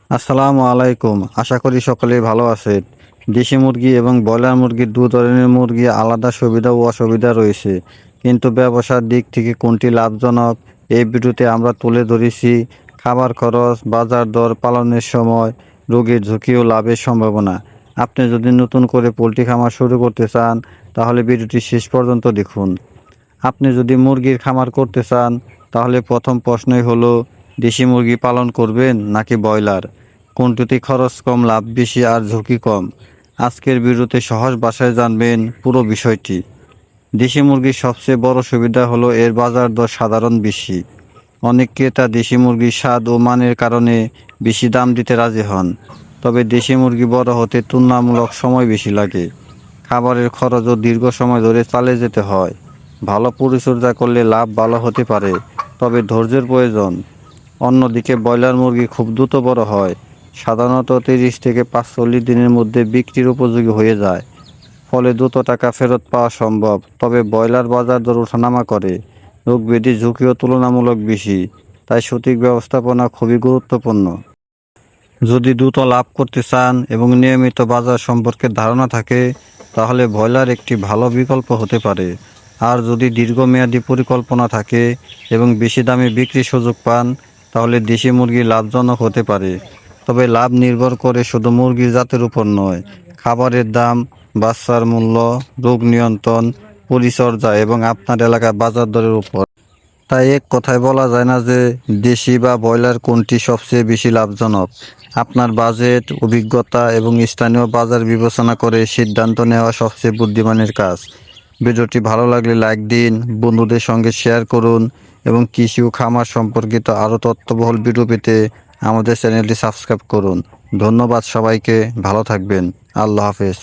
আসসালামু আলাইকুম। আশা করি সকলেই ভালো আছেন। দেশি মুরগি এবং ব্রয়লার মুরগির দু ধরনের মুরগি আলাদা সুবিধা ও অসুবিধা রয়েছে, কিন্তু ব্যবসার দিক থেকে কোনটি লাভজনক এই ভিডিওতে আমরা তুলে ধরেছি। খাবার খরচ, বাজার দর, পালনের সময়, রোগের ঝুঁকি ও লাভের সম্ভাবনা। আপনি যদি নতুন করে পোলট্রি খামার শুরু করতে চান তাহলে ভিডিওটি শেষ পর্যন্ত দেখুন। আপনি যদি মুরগির খামার করতে চান তাহলে প্রথম প্রশ্নই হলো, দেশি মুরগি পালন করবেন নাকি ব্রয়লার? কোনটিতে খরচ কম, লাভ বেশি আর ঝুঁকি কম? আজকের ভিডিওতে সহজ ভাষায় জানবেন পুরো বিষয়টি। দেশি মুরগির সবচেয়ে বড় সুবিধা হলো এর বাজার দর সাধারণ বেশি। অনেক ক্রেতা দেশি মুরগির স্বাদ ও মানের কারণে বেশি দাম দিতে রাজি হন। তবে দেশি মুরগি বড় হতে তুলনামূলক সময় বেশি লাগে। খাবারের খরচও দীর্ঘ সময় ধরে চালিয়ে যেতে হয়। ভালো পরিচর্যা করলে লাভ ভালো হতে পারে, তবে ধৈর্যের প্রয়োজন। অন্যদিকে ব্রয়লার মুরগি খুব দ্রুত বড় হয়, সাধারণত 30 থেকে 45 দিনের মধ্যে বিক্রির উপযোগী হয়ে যায়। ফলে দ্রুত টাকা ফেরত পাওয়া সম্ভব। তবে ব্রয়লার বাজার দর ওঠানামা করে, রোগ ব্যাধির ঝুঁকিও তুলনামূলক বেশি। তাই সঠিক ব্যবস্থাপনা খুবই গুরুত্বপূর্ণ। যদি দ্রুত লাভ করতে চান এবং নিয়মিত বাজার সম্পর্কে ধারণা থাকে তাহলে ব্রয়লার একটি ভালো বিকল্প হতে পারে। আর যদি দীর্ঘমেয়াদী পরিকল্পনা থাকে এবং বেশি দামে বিক্রির সুযোগ পান তাহলে দেশি মুরগি লাভজনক হতে পারে। তবে লাভ নির্ভর করে শুধু মুরগির জাতের উপর নয়, খাবারের দাম, বাচ্চার মূল্য, রোগ নিয়ন্ত্রণ, পরিচর্যা এবং আপনার এলাকার বাজার দরের উপর। তাই এক কথায় বলা যায় না যে দেশি বা ব্রয়লার কোনটি সবচেয়ে বেশি লাভজনক। আপনার বাজেট, অভিজ্ঞতা এবং স্থানীয় বাজার বিবেচনা করে সিদ্ধান্ত নেওয়া সবচেয়ে বুদ্ধিমানের কাজ। ভিডিওটি ভালো লাগলে লাইক দিন, বন্ধুদের সঙ্গে শেয়ার করুন এবং কৃষি ও খামার সম্পর্কিত আরও তথ্যবহুল ভিডিও পেতে আমাদের চ্যানেলটি সাবস্ক্রাইব করুন। ধন্যবাদ সবাইকে, ভালো থাকবেন। আল্লাহ হাফেজ।